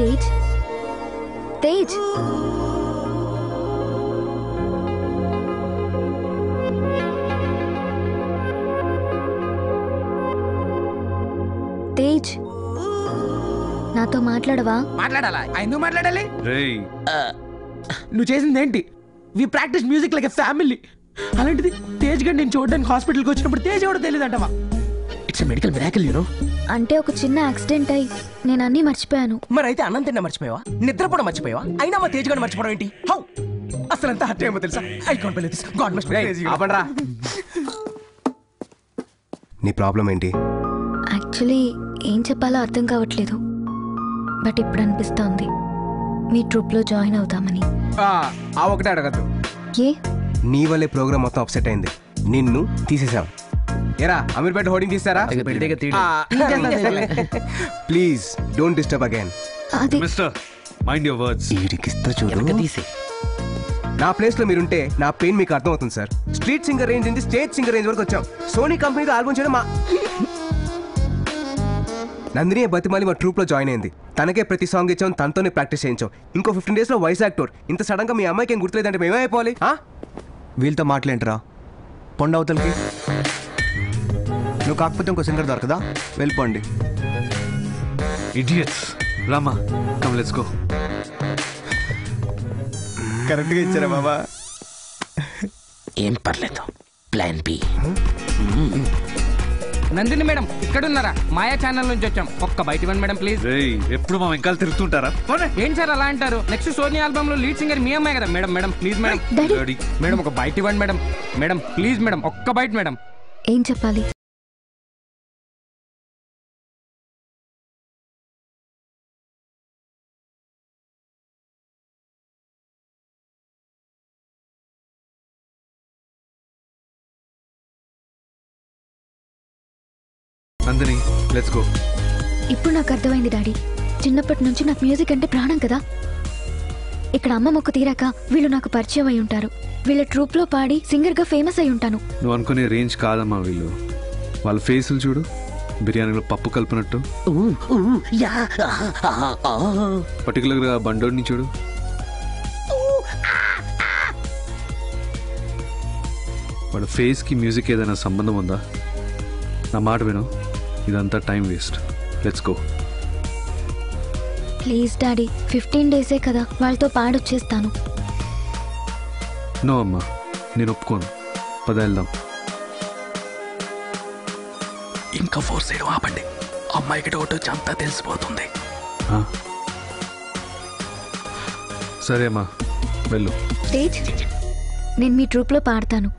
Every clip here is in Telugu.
తేజ్ తేజ్ తేజ్ నాతో మాట్లాడవా? మాట్లాడాలా? ఎందుకు మాట్లాడాలి? నువ్వు చేసింది ఏంటి? We practice music like a family. అలాంటిది తేజ్ గడ్ నేను చూడడానికి హాస్పిటల్కి వచ్చినప్పుడు తేజ్ ఎవడో తెలియదు అంటవా? It's medical miracle you know. అంటే ఒక చిన్న యాక్సిడెంట్ అయ్యి నేను అన్నీ మర్చిపోయాను. మరి అయితే అన్నం తిన్నా మర్చిపోయావా? నిద్రపోవడం మర్చిపోయావా? అయినా మా తేజ్ గడ్ మర్చిపోవడం ఏంటి? హౌ అసలు అంతా హర్ట్ ఏమో తెలుసా? I can't believe this. God must be crazy. ఆపండ్రా. నీ ప్రాబ్లం ఏంటి? యాక్చువల్లీ ఏం చెప్పాలో అర్థం కావట్లేదు. బట్ ఇప్పుడు అనిపిస్తోంది మీ ట్రూప్లో జాయిన్ అవుదామని. ఆ ఒకటే అడగద్దు. ఏ? నీ వల్లే ప్రోగ్రామ్ మొత్తం అప్సెట్ అయింది. నిన్ను తీసేసాం. ఏరా అమీర్పేట హోర్డింగ్ తీస్తారా? Please don't disturb again. Mister mind your words. ఈడికిస్తా చూడు. నా ప్లేస్ లో మీరుంటే నా పెయిన్ మీకు అర్థం అవుతుంది సార్. స్ట్రీట్ సింగర్ రేంజ్ నుంచి స్టేజ్ సింగర్ రేంజ్ వరకు వచ్చాం. సోనీ కంపెనీతో ఆల్బమ్ చేయడం మా నందిని బతిమాలి మా ట్రూప్ లో జాయిన్ అయింది. తనకే ప్రతి సాంగ్ ఇచ్చాం, తనతోనే ప్రాక్టీస్ చేయించాం. ఇంకో 15 days లో వాయిస్ యాక్టర్. ఇంత సడన్ గా మీ అమ్మాయికి ఏం గుర్తులేదంటే మేమే అయిపోవాలి. వీళ్ళతో మాట్లాడరా? పొండ అవతలకి. నువ్వు కాకపోతే ఇంకో సింగర్ దొరకదా? వెళ్ళిపోండి. Idiots. Rama come let's go. కరెక్ట్గా ఇచ్చారా బాబా? ఏం పర్లేదు. Plan B. నందిని మేడం ఇక్కడ ఉన్నారా? మాయా ఛానల్ నుంచి వచ్చాం. ఒక్క బయట ఇవ్వండి మేడం ప్లీజ్. ఎప్పుడు మా వెంకాల తిరుగుతుంటారా? ఏం సార్ అలా అంటారు? నెక్స్ట్ సోనీ ఆల్బమ్ లో లీడ్ సింగర్ మీ అమ్మాయి కదా madam. Madam please madam. Madam ఒక బయట ఇవ్వండి మేడం. మేడం ప్లీజ్ మేడం ఒక్క బయట మేడం. ఏం చెప్పాలి? Nandini let's go. ఇప్పుడు నాకు అర్థమైంది డాడీ. చిన్నప్పటి నుంచి నాకు మ్యూజిక్ అంటే ప్రాణం కదా. ఇక్కడ అమ్మ మొక్కు తీరాక వీళ్ళు నాకు పరిచయం అయి ఉంటారు. వీళ్ళ ట్రూప్ లో పాడి సింగర్ గా ఫేమస్ అయి ఉంటాను. నువ్వు అనుకునే రేంజ్ కాదమ్మా వీళ్ళు. వాళ్ళ ఫేసులు చూడు, బిర్యానీలో పప్పు కలిపినట్టు. పర్టికులర్గా బండోడిని చూడు. వాళ్ళ ఫేస్కి మ్యూజిక్ ఏదైనా సంబంధం ఉందా? నా మాట విను, ఇదంతా time waste. Let's go. Please daddy, 15 days కదా, వాళ్ళతో పాడొచ్చేస్తాను. నో అమ్మా, నేను ఒప్పుకోను. పద వెళ్దాం. ఇంకా ఫోర్స్ చేయడం ఆపండి. అమ్మాయికి డౌట్ వచ్చి అంతా తెలిసిపోతుంది. సరే అమ్మా వెళ్ళు. తేజ్, నేను మీ ట్రూప్ లో పాడతాను.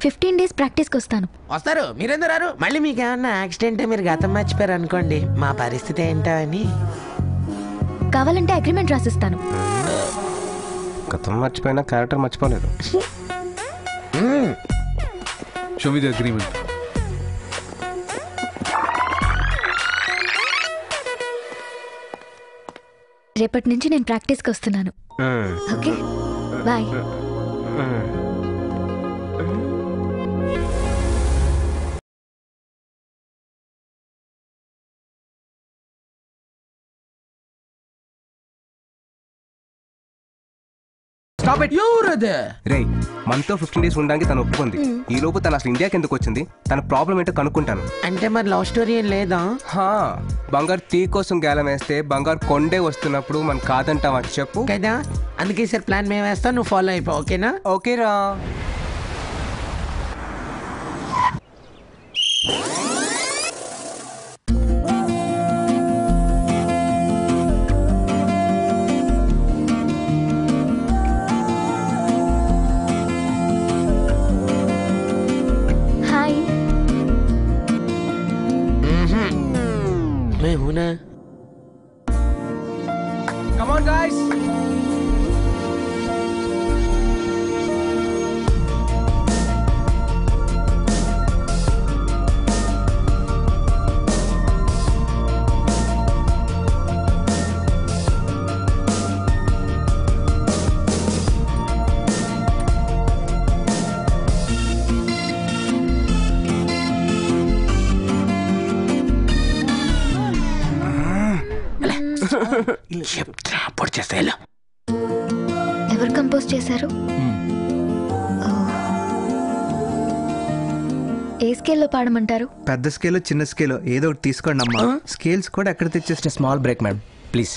15 days ప్రాక్టీస్కి వస్తాను. వస్తారు. మీరెందుకు రారు? మళ్ళీ మీకు ఏమన్నా యాక్సిడెంట్ మీరు గతం మర్చిపోయారు అనుకోండి, మా పరిస్థితి ఏంటో అని. కావాలంటే అగ్రిమెంట్ రాసిస్తాను. గతం మర్చిపోయినా క్యారెక్టర్ మర్చిపోలేదు. Show me the agreement. రేపటి నుంచి నేను ప్రాక్టీస్కి వస్తున్నాను. Okay bye. రే మనతో 15 days ఉండడానికి తను ఒప్పుకుంది. ఈ లోపు తను అసలు ఇండియాకి ఎందుకు వచ్చింది, తన ప్రాబ్లం ఏంటో కనుక్కుంటాను. అంటే మరి లవ్ స్టోరీ ఏం లేదా? బంగారు టీ కోసం గేలం వేస్తే బంగారు కొండే వస్తున్నప్పుడు మనం కాదంటావా చెప్పు కదా. అందుకే సార్ ప్లాన్ మేము వేస్తాం, నువ్వు ఫాలో అయిపో. ఓకేనా? ఓకేరా. Come on guys. చెప్తా పొడి చేస్తా వెళ్ళు. ఎవరు కంపోజ్ చేశారు? ఏ స్కేల్లో పాడమంటారు? పెద్ద స్కేల్ చిన్న స్కేల్ ఏదో ఒకటి తీసుకోండి అమ్మా. స్కేల్స్ కూడా ఎక్కడ తెచ్చేస్తే small break madam please.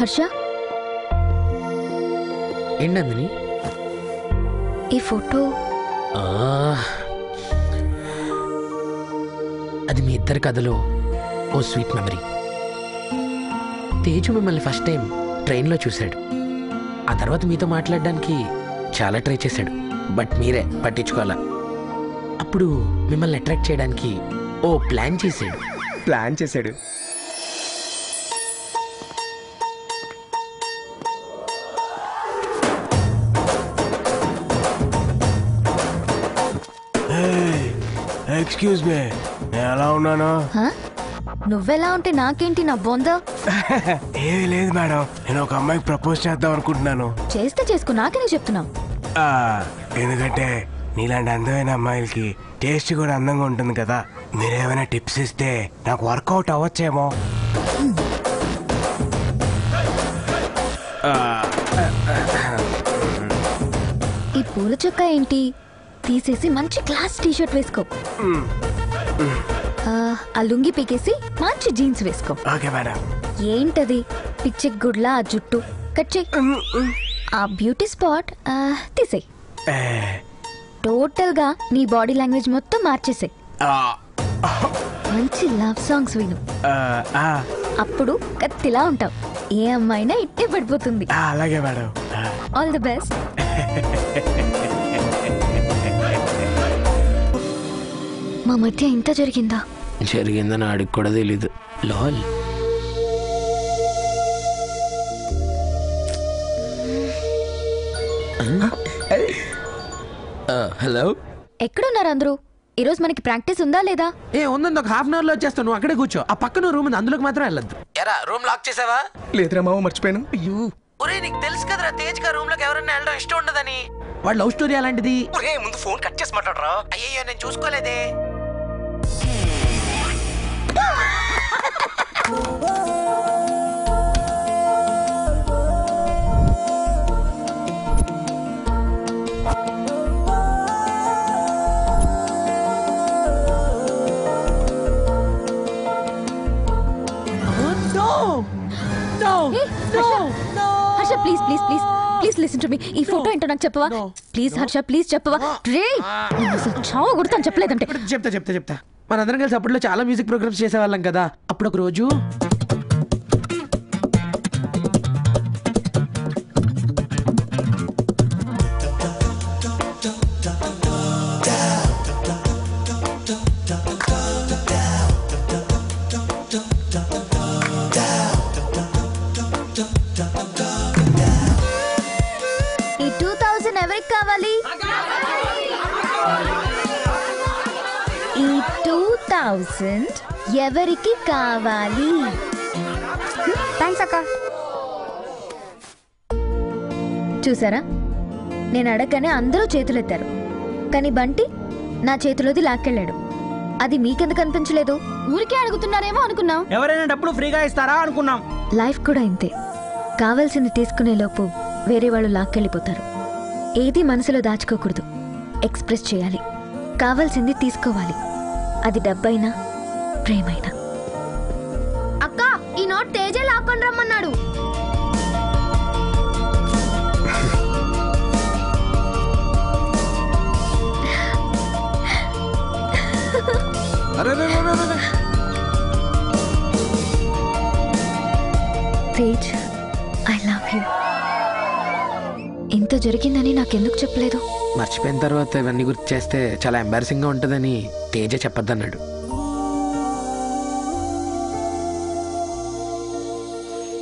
Harsha, ఏంటందని? ఈ ఫోటో అది మీ ఇద్దరి కథలో ఓ స్వీట్ మెమరీ. తేజు మిమ్మల్ని ఫస్ట్ టైం ట్రైన్లో చూశాడు. ఆ తర్వాత మీతో మాట్లాడడానికి చాలా ట్రై చేశాడు, బట్ మీరే పట్టించుకోవాలా. అప్పుడు మిమ్మల్ని అట్రాక్ట్ చేయడానికి ఓ ప్లాన్ చేశాడు. ఎక్స్క్యూజ్ మీ, నేను ఎలా ఉన్నాను? హా? నువ్వెలా ఉంటే నాకేంటి నా బొంద? ఏమీ లేదు మేడం, నేను ఒక అమ్మాయికి ప్రపోజ్ చేద్దాం అనుకుంటున్నాను. చేస్తే చేసుకో, నాకెందుకు చెప్తున్నావు? ఎందుకంటే నీలాంటి అందమైన అమ్మాయిలకి టేస్ట్ కూడా అందంగా ఉంటుంది కదా. మీరేమైనా టిప్స్ ఇస్తే నాకు వర్కౌట్ అవ్వచ్చేమో. ఈ పూల చొక్కా ఏంటి? తీసేసి మంచి క్లాస్ టీషర్ట్ వేసుకో. ఆ లుంగి పీకేసి మంచి జీన్స్ వేసుకో. Okay madam. ఏంటది పిచ్చి గుడ్లా ఆ జుట్టు? కట్ చెయ్యి. ఆ బ్యూటీ స్పాట్ తీసేయి. టోటల్ గా నీ బాడీ లాంగ్వేజ్ మొత్తం మార్చేసాయి. మంచి లవ్ సాంగ్స్ విను, అప్పుడు కత్తిలా ఉంటావు. ఏ అమ్మాయినా ఇట్టే పడిపోతుంది. అలాగే మేడం. All the best. మా మధ్య ఇంత జరిగిందని ఆడికి కూడా తెలీదు. లాల్. హలో, ఎక్కడున్నారు అందరూ? ఈరోజు మనకి ప్రాక్టీస్ ఉందా లేదా? ఉందండి, ఒక హాఫ్ అన్ అవర్ లో వచ్చేస్తాను. నువ్వు అక్కడే కూర్చో. ఆ పక్కన రూమ్ ఉంది, అందులోకి మాత్రం వెళ్ళొద్దు. ఎరా రూమ్ లాక్ చేసావా? లేదురా మామ, మర్చిపోయాను. ఒరే నీకు తెలుసు కదరా తేజ్ గా రూమ్ లోకి ఎవరైనా వెళ్ళడం ఇష్టం ఉండదని. వాడు లవ్ స్టోరీ అలాంటిది. ముందు ఫోన్ కట్ చేసి మాట్లాడరా. అయ్యో నేను చూసుకోలేదే. Harsha please please please please listen to me. ఈ ఫోటో ఏంటో నాకు చెప్పవా ప్లీజ్? హర్ష ప్లీజ్ చెప్పవా? రే చావు కొడతాను చెప్పలేదంటే. చెప్తా. మనందరం కలిసి అప్పట్లో చాలా మ్యూజిక్ ప్రోగ్రామ్స్ చేసేవాళ్ళం కదా. అప్పుడు ఒక రోజు ఈ 2000 ఎవరికి కావాలి? ఈ 2000 ఎవరికి కావాలి? థ్యాంక్స్ అక్క. చూసారా, నేను అడగగానే అందరూ చేతులెత్తారు, కానీ బంటి నా చేతిలోది లాక్కెళ్ళాడు. అది మీకెందుకు అనిపించలేదు? ఊరికే అడుగుతున్నారేమో అనుకున్నాం. ఎవరైనా డబ్బులు ఫ్రీగా ఇస్తారా అనుకున్నాం. లైఫ్ కూడా ఇంతే. కావాల్సింది తీసుకునే లోపు వేరే వాళ్ళు లాక్కెళ్ళిపోతారు. ఏది మనసులో దాచుకోకూడదు, ఎక్స్ప్రెస్ చేయాలి. కావాల్సింది తీసుకోవాలి, అది డబ్బైనా ప్రేమైనా. అక్క, ఈ నోట్ తేజే లాక్కొని రమ్మన్నాడు. Tej, I love you. ఇంత జరిగిందని నాకెందుకు చెప్పలేదు? మర్చిపోయిన తర్వాత ఇవన్నీ గుర్తు చేస్తే చాలా ఎంబారసింగ్ గా ఉంటుందని తేజ చెప్పొద్దన్నాడు.